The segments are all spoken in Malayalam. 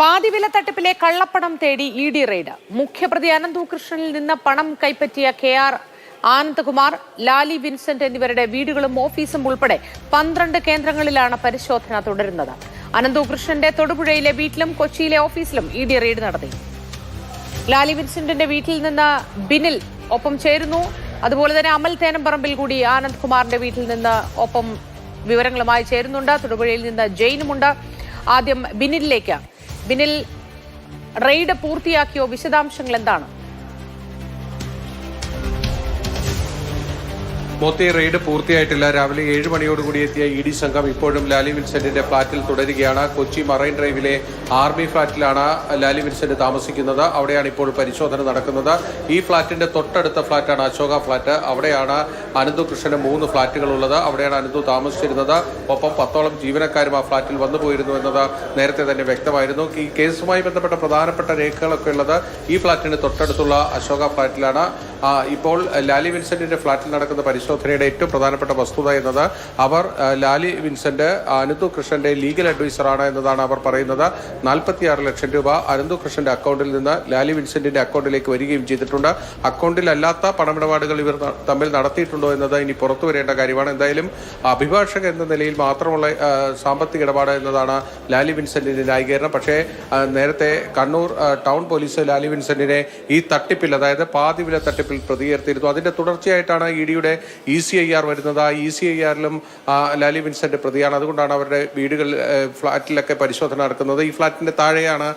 പാതിവില തട്ടിപ്പിലെ കള്ളപ്പണം തേടി ഇ ഡി റെയ്ഡ്. മുഖ്യപ്രതി അനന്തകൃഷ്ണനിൽ നിന്ന് പണം കൈപ്പറ്റിയ KR ആനന്ദകുമാർ, ലാലി വിൻസെന്റ് എന്നിവരുടെ വീടുകളും ഓഫീസും ഉൾപ്പെടെ 12 കേന്ദ്രങ്ങളിലാണ് പരിശോധന തുടരുന്നത്. അനന്തകൃഷ്ണന്റെ തൊടുപുഴയിലെ വീട്ടിലും കൊച്ചിയിലെ ഓഫീസിലും ഇ ഡി റെയ്ഡ് നടത്തി. ലാലി വിൻസെന്റിന്റെ വീട്ടിൽ നിന്ന് ബിനിൽ ഒപ്പം ചേരുന്നു. അതുപോലെ തന്നെ അമൽ തേനംപറമ്പിൽ കൂടി ആനന്ദ്കുമാറിന്റെ വീട്ടിൽ നിന്ന് ഒപ്പം വിവരങ്ങളുമായി ചേരുന്നുണ്ട്. തൊടുപുഴയിൽ നിന്ന് ജെയിനുമുണ്ട്. ആദ്യം ബിനിലിലേക്ക്. ബിനിൽ, റെയ്ഡ് പൂർത്തിയാക്കിയോ? വിശദാംശങ്ങൾ എന്താണ്? മോത്തി, റെയ്ഡ് പൂർത്തിയായിട്ടില്ല. രാവിലെ 7 മണിയോടുകൂടി എത്തിയ ഇ ഡി സംഘം ഇപ്പോഴും ലാലി വിൻസെന്റിന്റെ ഫ്ളാറ്റിൽ തുടരുകയാണ്. കൊച്ചി മറൈൻ ഡ്രൈവിലെ ആർമി ഫ്ളാറ്റിലാണ് ലാലി വിൻസെന്റ് താമസിക്കുന്നത്. അവിടെയാണ് ഇപ്പോൾ പരിശോധന നടക്കുന്നത്. ഈ ഫ്ളാറ്റിന്റെ തൊട്ടടുത്ത ഫ്ളാറ്റാണ് അശോക ഫ്ളാറ്റ്. അവിടെയാണ് അനന്തകൃഷ്ണന് 3 ഫ്ളാറ്റുകളുള്ളത്. അവിടെയാണ് അനന്തു താമസിച്ചിരുന്നത്. ഒപ്പം 10ഓളം ജീവനക്കാരും ആ ഫ്ളാറ്റിൽ വന്നുപോയിരുന്നു എന്നത് നേരത്തെ തന്നെ വ്യക്തമായിരുന്നു. ഈ കേസുമായി ബന്ധപ്പെട്ട പ്രധാനപ്പെട്ട രേഖകളൊക്കെ ഉള്ളത് ഈ ഫ്ളാറ്റിന് തൊട്ടടുത്തുള്ള അശോക ഫ്ളാറ്റിലാണ്. ഇപ്പോൾ ലാലി വിൻസെന്റിന്റെ ഫ്ളാറ്റിൽ നടക്കുന്ന പരിശോധനയുടെ ഏറ്റവും പ്രധാനപ്പെട്ട വസ്തുത എന്നത് അവർ ലാലി വിൻസെന്റ് അനന്തകൃഷ്ണന്റെ ലീഗൽ അഡ്വൈസറാണ് എന്നതാണ്. അവർ പറയുന്നത് 46 ലക്ഷം രൂപ അനന്തകൃഷ്ണന്റെ അക്കൗണ്ടിൽ നിന്ന് ലാലി വിൻസെന്റിന്റെ അക്കൗണ്ടിലേക്ക് വരികയും ചെയ്തിട്ടുണ്ട്. അക്കൗണ്ടിലല്ലാത്ത പണമിടപാടുകൾ ഇവർ തമ്മിൽ നടത്തിയിട്ടുണ്ടോ എന്നത് ഇനി പുറത്തു വരേണ്ട കാര്യമാണ്. എന്തായാലും അഭിഭാഷകൻ എന്ന നിലയിൽ മാത്രമുള്ള സാമ്പത്തിക ഇടപാട് എന്നതാണ് ലാലി വിൻസെന്റിന്റെ ന്യായീകരണം. പക്ഷേ നേരത്തെ കണ്ണൂർ ടൗൺ പോലീസ് ലാലി വിൻസെന്റിനെ ഈ തട്ടിപ്പിൽ, അതായത് പാതിവില തട്ടിപ്പിൽ പ്രതികരിച്ചിരുന്നു. അതിന്റെ തുടർച്ചയായിട്ടാണ് ഇ ഡിയുടെ ECIR വരുന്നത്. ആ ECIRലും ലാലി വിൻസെന്റ് പ്രതിയാണ്. അതുകൊണ്ടാണ് അവരുടെ വീടുകൾ, ഫ്ളാറ്റിലൊക്കെ പരിശോധന നടക്കുന്നത്. ഈ ഫ്ളാറ്റിന്റെ താഴെയാണ്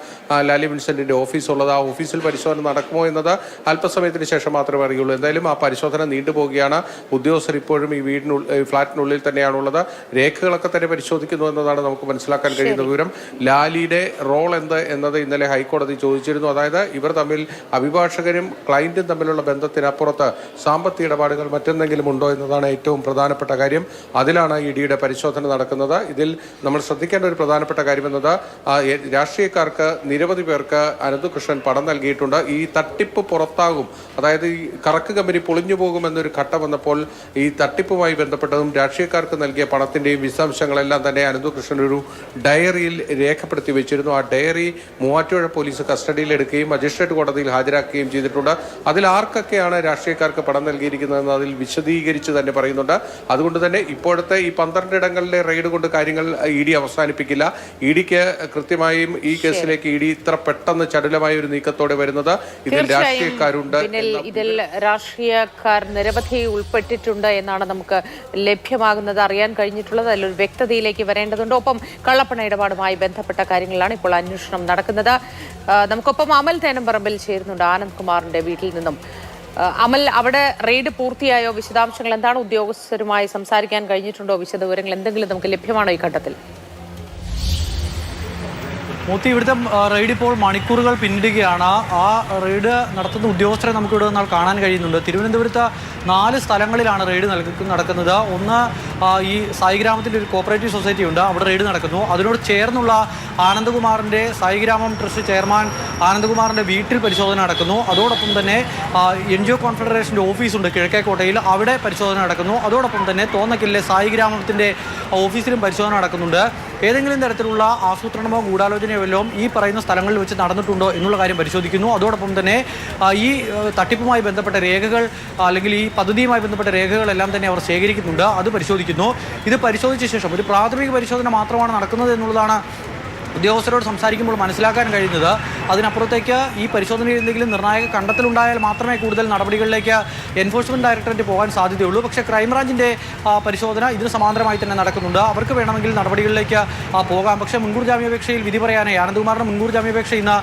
ലാലി വിൻസെന്റിന്റെ ഓഫീസ് ഉള്ളത്. ആ ഓഫീസിൽ പരിശോധന നടക്കുമോ എന്നത് അല്പസമയത്തിന് ശേഷം മാത്രമേ അറിയുള്ളൂ. എന്തായാലും ആ പരിശോധന നീണ്ടുപോവുകയാണ്. ഉദ്യോഗസ്ഥർ ഇപ്പോഴും ഈ ഫ്ളാറ്റിനുള്ളിൽ തന്നെയാണുള്ളത്. രേഖകളൊക്കെ തന്നെ പരിശോധിക്കുന്നു എന്നതാണ് നമുക്ക് മനസ്സിലാക്കാൻ കഴിയുന്ന വിവരം. ലാലിയുടെ റോൾ എന്ത് എന്നത് ഇന്നലെ ഹൈക്കോടതി ചോദിച്ചിരുന്നു. അതായത് ഇവർ തമ്മിൽ, അഭിഭാഷകരും ക്ലയന്റും തമ്മിലുള്ള ബന്ധത്തിനപ്പുറത്ത് സാമ്പത്തിക ഇടപാടുകൾ മറ്റെന്തെങ്കിലും ഉണ്ടോ എന്നതാണ് ഏറ്റവും പ്രധാനപ്പെട്ട കാര്യം. അതിലാണ് ഇ ഡിയുടെ പരിശോധന നടക്കുന്നത്. ഇതിൽ നമ്മൾ ശ്രദ്ധിക്കേണ്ട ഒരു പ്രധാനപ്പെട്ട കാര്യം എന്നത് രാഷ്ട്രീയക്കാർക്ക്, നിരവധി പേർക്ക് അനന്തകൃഷ്ണൻ പണം നൽകിയിട്ടുണ്ട്. ഈ തട്ടിപ്പ് പുറത്താകും, അതായത് ഈ കറക്ക് കമ്പനി പൊളിഞ്ഞു പോകുമെന്നൊരു ഘട്ടം വന്നപ്പോൾ ഈ തട്ടിപ്പുമായി ബന്ധപ്പെട്ടതും രാഷ്ട്രീയക്കാർക്ക് നൽകിയ പണത്തിന്റെയും വിശദാംശങ്ങളെല്ലാം തന്നെ അനന്തകൃഷ്ണൻ ഒരു ഡയറിയിൽ രേഖപ്പെടുത്തി വെച്ചിരുന്നു. ആ ഡയറി മൂവാറ്റുപുഴ പോലീസ് കസ്റ്റഡിയിലെടുക്കുകയും മജിസ്ട്രേറ്റ് കോടതിയിൽ ഹാജരാക്കുകയും ചെയ്തിട്ടുണ്ട്. അതിൽ ആർക്കൊക്കെയാണ് രാഷ്ട്രീയക്കാർക്ക് പണം നൽകിയിരിക്കുന്നതെന്ന് അതിൽ വിശദീകരിച്ച് തന്നെ പറയുന്നുണ്ട്. അതുകൊണ്ട് തന്നെ ഇപ്പോഴത്തെ ഈ 12 ഇടങ്ങളിലെ റെയ്ഡ് കൊണ്ട് കാര്യങ്ങൾ ഇ ഡി അവസാനിപ്പിക്കില്ല. ഇ ഡിക്ക് കൃത്യമായും ഈ കേസിലേക്ക് ഇ ഡി ഇത്ര പെട്ടെന്ന് ചടുലമായ ഒരു നീക്കത്തോടെ വരുന്നത് ഇതിൽ രാഷ്ട്രീയക്കാരുണ്ട്. ഇതിൽ രാഷ്ട്രീയക്കാർ നിരവധി ഉൾപ്പെട്ടിട്ടുണ്ട് എന്നാണ് നമുക്ക് ലഭ്യമാകുന്നത്, അറിയാൻ കഴിഞ്ഞിട്ടുള്ളത്. അതിലൊരു വ്യക്തതയിലേക്ക് വരേണ്ടതുണ്ട്. ഒപ്പം കള്ളപ്പണ ഇടപാടുമായി ബന്ധപ്പെട്ട കാര്യങ്ങളിലാണ് ഇപ്പോൾ അന്വേഷണം നടക്കുന്നത്. നമുക്കൊപ്പം അമൽ തേനംപറമ്പിൽ ചേരുന്നുണ്ട് ആനന്ദ്കുമാറിന്റെ വീട്ടിൽ നിന്നും. അമൽ, അവിടെ റെയ്ഡ് പൂർത്തിയായോ? വിശദാംശങ്ങൾ എന്താണ്? ഉദ്യോഗസ്ഥരുമായി സംസാരിക്കാൻ കഴിഞ്ഞിട്ടുണ്ടോ? വിശദവിവരങ്ങൾ എന്തെങ്കിലും നമുക്ക് ലഭ്യമാണോ ഈ ഘട്ടത്തിൽ? മൂത്തി, ഇവിടുത്തെ റെയ്ഡ് ഇപ്പോൾ മണിക്കൂറുകൾ പിന്നിടുകയാണ്. ആ റെയ്ഡ് നടത്തുന്ന ഉദ്യോഗസ്ഥരെ നമുക്ക് ഇവിടെ നിന്നാൽ കാണാൻ കഴിയുന്നുണ്ട്. തിരുവനന്തപുരത്ത് 4 സ്ഥലങ്ങളിലാണ് റെയ്ഡ് നടക്കുന്നത്. ഒന്ന് ഈ സായിഗ്രാമത്തിൻ്റെ ഒരു കോപ്പറേറ്റീവ് സൊസൈറ്റി ഉണ്ട്, അവിടെ റെയ്ഡ് നടക്കുന്നു. അതിനോട് ചേർന്നുള്ള ആനന്ദകുമാറിൻ്റെ സായിഗ്രാമം ട്രസ്റ്റ് ചെയർമാൻ ആനന്ദകുമാറിൻ്റെ വീട്ടിൽ പരിശോധന നടക്കുന്നു. അതോടൊപ്പം തന്നെ NGO കോൺഫെഡറേഷൻ്റെ ഓഫീസുണ്ട് കിഴക്കേക്കോട്ടയിൽ, അവിടെ പരിശോധന നടക്കുന്നു. അതോടൊപ്പം തന്നെ തോന്നക്കിലെ സായിഗ്രാമത്തിൻ്റെ ഓഫീസിലും പരിശോധന നടക്കുന്നുണ്ട്. ഏതെങ്കിലും തരത്തിലുള്ള ആസൂത്രണമോ ഗൂഢാലോചനയോ വല്ലതും ഈ പറയുന്ന സ്ഥലങ്ങളിൽ വെച്ച് നടന്നിട്ടുണ്ടോ എന്നുള്ള കാര്യം പരിശോധിക്കുന്നു. അതോടൊപ്പം തന്നെ ഈ തട്ടിപ്പുമായി ബന്ധപ്പെട്ട രേഖകൾ, അല്ലെങ്കിൽ ഈ പദ്ധതിയുമായി ബന്ധപ്പെട്ട രേഖകളെല്ലാം തന്നെ അവർ ശേഖരിക്കുന്നുണ്ട്, അത് പരിശോധിക്കുന്നു. ഇത് പരിശോധിച്ച ശേഷം ഒരു പ്രാഥമിക പരിശോധന മാത്രമാണ് നടക്കുന്നത് എന്നുള്ളതാണ് ഉദ്യോഗസ്ഥരോട് സംസാരിക്കുമ്പോൾ മനസ്സിലാക്കാൻ കഴിയുന്നത്. അതിനപ്പുറത്തേക്ക് ഈ പരിശോധനയിൽ എന്തെങ്കിലും നിർണായക കണ്ടെത്തലുണ്ടായാൽ മാത്രമേ കൂടുതൽ നടപടികളിലേക്ക് എൻഫോഴ്സ്മെൻറ്റ് ഡയറക്ടറേറ്റ് പോകാൻ സാധ്യതയുള്ളൂ. പക്ഷേ ക്രൈംബ്രാഞ്ചിൻ്റെ പരിശോധന ഇതിന് സമാന്തരമായി തന്നെ നടക്കുന്നുണ്ട്. അവർക്ക് വേണമെങ്കിൽ നടപടികളിലേക്ക് പോകാം. പക്ഷേ മുൻകൂർ ജാമ്യാപേക്ഷയിൽ വിധി പറയാനായി ആനന്ദകുമാറിൻ്റെ മുൻകൂർ ജാമ്യാപേക്ഷ ഇന്ന്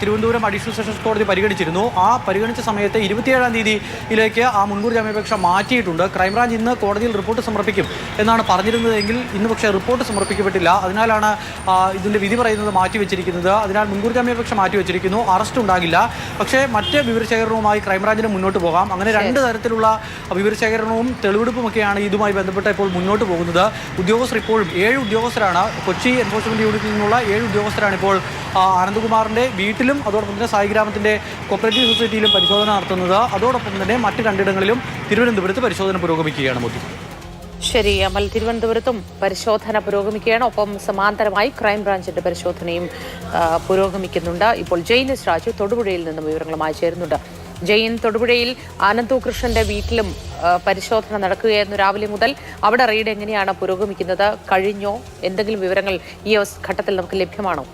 തിരുവനന്തപുരം അഡീഷണൽ സെഷൻസ് കോടതി പരിഗണിച്ചിരുന്നു. ആ പരിഗണിച്ച സമയത്ത് 27-ാം തീയതിയിലേക്ക് ആ മുൻകൂർ ജാമ്യാപേക്ഷ മാറ്റിയിട്ടുണ്ട്. ക്രൈംബ്രാഞ്ച് ഇന്ന് കോടതിയിൽ റിപ്പോർട്ട് സമർപ്പിക്കും എന്നാണ് പറഞ്ഞിരുന്നതെങ്കിൽ ഇന്ന് പക്ഷേ റിപ്പോർട്ട് സമർപ്പിക്കപ്പെട്ടില്ല. അതിനാലാണ് ഇതിൻ്റെ വിധി പറയുന്നത് മാറ്റിവെച്ചിരിക്കുന്നത്. അതിനാൽ മുൻകൂർ ജാമ്യാപേക്ഷ മാറ്റിവെച്ചിരിക്കുന്നു. അറസ്റ്റ് ഉണ്ടാകില്ല. പക്ഷേ മറ്റ് വിവരശേഖരണവുമായി ക്രൈംബ്രാഞ്ചിന് മുന്നോട്ട് പോകാം. അങ്ങനെ 2 തരത്തിലുള്ള വിവരശേഖരണവും തെളിവെടുപ്പുമൊക്കെയാണ് ഇതുമായി ബന്ധപ്പെട്ട് ഇപ്പോൾ മുന്നോട്ട് പോകുന്നത്. ഉദ്യോഗസ്ഥർ ഇപ്പോഴും 7 ഉദ്യോഗസ്ഥരാണ്, കൊച്ചി എൻഫോഴ്സ്മെൻറ്റ് യൂണിറ്റിൽ നിന്നുള്ള 7 ഉദ്യോഗസ്ഥരാണ് ഇപ്പോൾ ആനന്ദകുമാറിൻ്റെ വീട്ടിലും അതോടൊപ്പം തന്നെ സായിഗ്രാമത്തിൻ്റെ കോപ്പറേറ്റീവ് സൊസൈറ്റിയിലും പരിശോധന നടത്തുന്നത്. അതോടൊപ്പം തന്നെ മറ്റ് 2 ഇടങ്ങളിലും തിരുവനന്തപുരത്ത് പരിശോധന പുരോഗമിക്കുകയാണ്. മോദി. ശരി, അമൽ. തിരുവനന്തപുരത്തും പരിശോധന പുരോഗമിക്കുകയാണ്. ഒപ്പം സമാന്തരമായി ക്രൈംബ്രാഞ്ചിന്റെ പരിശോധനയും പുരോഗമിക്കുന്നുണ്ട്. ഇപ്പോൾ ജെയിൻ എസ് രാജു തൊടുപുഴയിൽ നിന്നും വിവരങ്ങളുമായി ചേരുന്നുണ്ട്. ജെയിൻ, തൊടുപുഴയിൽ ആനന്ദു കൃഷ്ണന്റെ വീട്ടിലും പരിശോധന നടക്കുകയായിരുന്നു രാവിലെ മുതൽ. അവിടെ റെയ്ഡ് എങ്ങനെയാണ് പുരോഗമിക്കുന്നത്? കഴിഞ്ഞോ? എന്തെങ്കിലും വിവരങ്ങൾ ഈ ഘട്ടത്തിൽ നമുക്ക് ലഭ്യമാണോ?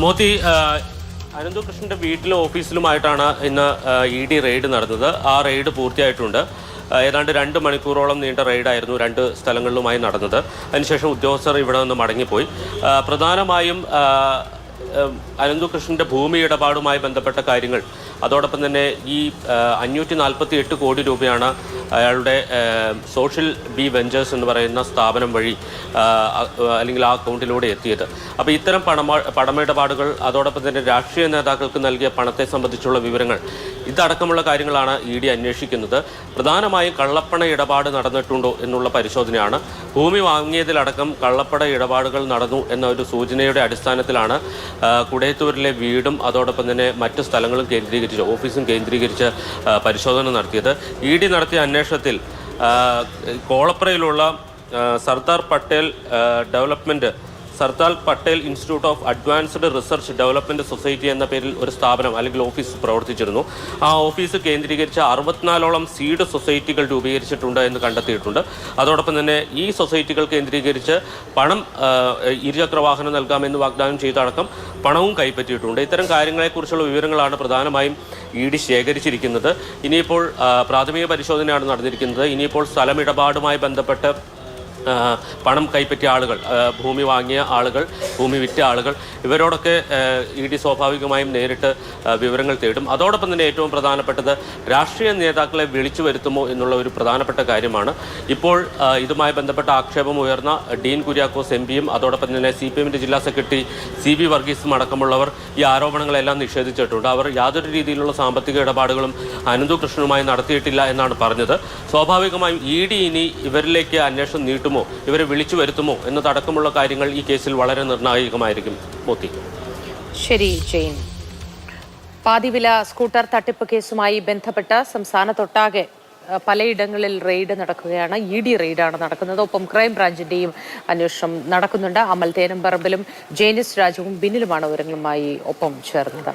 മോത്തി, അനന്തു കൃഷ്ണന്റെ വീട്ടിലും ഓഫീസിലുമായിട്ടാണ് ഇന്ന് ED റെയ്ഡ് നടന്നത്. ആ റെയ്ഡ് പൂർത്തിയായിട്ടുണ്ട്. ഏതാണ്ട് 2 മണിക്കൂറോളം നീണ്ട റെയ്ഡായിരുന്നു 2 സ്ഥലങ്ങളിലുമായി നടന്നത്. അതിനുശേഷം ഉദ്യോഗസ്ഥർ ഇവിടെ നിന്ന് മടങ്ങിപ്പോയി. പ്രധാനമായും അനന്തു കൃഷ്ണന്റെ ഭൂമി ഇടപാടുമായി ബന്ധപ്പെട്ട കാര്യങ്ങൾ, അതോടൊപ്പം തന്നെ ഈ 548 കോടി രൂപയാണ് അയാളുടെ സോഷ്യൽ ബി വെഞ്ചേഴ്സ് എന്ന് പറയുന്ന സ്ഥാപനം വഴി അല്ലെങ്കിൽ ആ അക്കൗണ്ടിലൂടെ എത്തിയത്. അപ്പോൾ ഇത്തരം പണമിടപാടുകൾ, അതോടൊപ്പം തന്നെ രാഷ്ട്രീയ നേതാക്കൾക്ക് നൽകിയ പണത്തെ സംബന്ധിച്ചുള്ള വിവരങ്ങൾ, ഇതടക്കമുള്ള കാര്യങ്ങളാണ് ED അന്വേഷിക്കുന്നത്. പ്രധാനമായും കള്ളപ്പണ ഇടപാട് നടന്നിട്ടുണ്ടോ എന്നുള്ള പരിശോധനയാണ്. ഭൂമി വാങ്ങിയതിലടക്കം കള്ളപ്പണ ഇടപാടുകൾ നടന്നു എന്ന ഒരു സൂചനയുടെ അടിസ്ഥാനത്തിലാണ് കുടയത്തൂരിലെ വീടും അതോടൊപ്പം തന്നെ മറ്റ് സ്ഥലങ്ങളും കേന്ദ്രീകരിച്ച്, ഓഫീസും കേന്ദ്രീകരിച്ച് പരിശോധന നടത്തിയത്. ED നടത്തിയ അന്വേഷണത്തിൽ കോളപ്രയിലുള്ള Sardar Patel institute of advanced research development society എന്ന പേരിൽ ഒരു സ്ഥാപനം അല്ലെങ്കിൽ ഓഫീസ് പ്രവർത്തിച്ചിരുന്നു. ആ ഓഫീസ് കേന്ദ്രീകരിച്ച് 64ഓളം സീഡ് സൊസൈറ്റികൾ രൂപീകരിച്ചിട്ടുണ്ട് എന്ന് കണ്ടെത്തിയിട്ടുണ്ട്. അതോടൊപ്പം തന്നെ ഈ സൊസൈറ്റികൾ കേന്ദ്രീകരിച്ച് പണം, ഇരുചക്രവാഹനം നൽകാമെന്ന് വാഗ്ദാനം ചെയ്തടക്കം പണവും കൈപ്പറ്റിയിട്ടുണ്ട്. ഇത്തരം കാര്യങ്ങളെക്കുറിച്ചുള്ള വിവരങ്ങളാണ് പ്രധാനമായും ED ശേഖരിച്ചിരിക്കുന്നത്. ഇനിയിപ്പോൾ പ്രാഥമിക പരിശോധനയാണ് നടന്നിരിക്കുന്നത്. ഇനിയിപ്പോൾ സ്ഥലമിടപാടുമായി ബന്ധപ്പെട്ട് പണം കൈപ്പറ്റിയ ആളുകൾ, ഭൂമി വാങ്ങിയ ആളുകൾ, ഭൂമി വിറ്റ ആളുകൾ, ഇവരോടൊക്കെ ED സ്വാഭാവികമായും നേരിട്ട് വിവരങ്ങൾ തേടും. അതോടൊപ്പം തന്നെ ഏറ്റവും പ്രധാനപ്പെട്ടത് രാഷ്ട്രീയ നേതാക്കളെ വിളിച്ചു വരുത്തുമോ എന്നുള്ള ഒരു പ്രധാനപ്പെട്ട കാര്യമാണ്. ഇപ്പോൾ ഇതുമായി ബന്ധപ്പെട്ട ആക്ഷേപം ഉയർന്ന ഡീൻ കുര്യാക്കോസ് MPയും അതോടൊപ്പം തന്നെ CPMന്റെ ജില്ലാ സെക്രട്ടറി CB വർഗീസും അടക്കമുള്ളവർ ഈ ആരോപണങ്ങളെല്ലാം നിഷേധിച്ചിട്ടുണ്ട്. അവർ യാതൊരു രീതിയിലുള്ള സാമ്പത്തിക ഇടപാടുകളും അനന്തു കൃഷ്ണനുമായി നടത്തിയിട്ടില്ല എന്നാണ് പറഞ്ഞത്. സ്വാഭാവികമായും ED ഇനി ഇവരിലേക്ക് അന്വേഷണം നീട്ടും, ഇവരെ വിളിച്ചു വരുത്തുമോ എന്നതടക്കമുള്ള കാര്യങ്ങൾ ഈ കേസിൽ വളരെ നിർണായകമായിരിക്കും. മോത്തി. ശരി, ജെയിൻ. പാതിവില സ്കൂട്ടർ തട്ടിപ്പ് കേസുമായി ബന്ധപ്പെട്ട് സംസ്ഥാനത്തൊട്ടാകെ പലയിടങ്ങളിൽ റെയ്ഡ് നടക്കുകയാണ്. ED റെയ്ഡാണ് നടക്കുന്നത്. ഒപ്പം ക്രൈംബ്രാഞ്ചിന്റെയും അന്വേഷണം നടക്കുന്നുണ്ട്. അമൽ തേനമ്പറമ്പിലും ജെയിൻ എസ് രാജുവും ബിന്നിലുമാണ് വിവരങ്ങളുമായി ഒപ്പം ചേർന്നത്.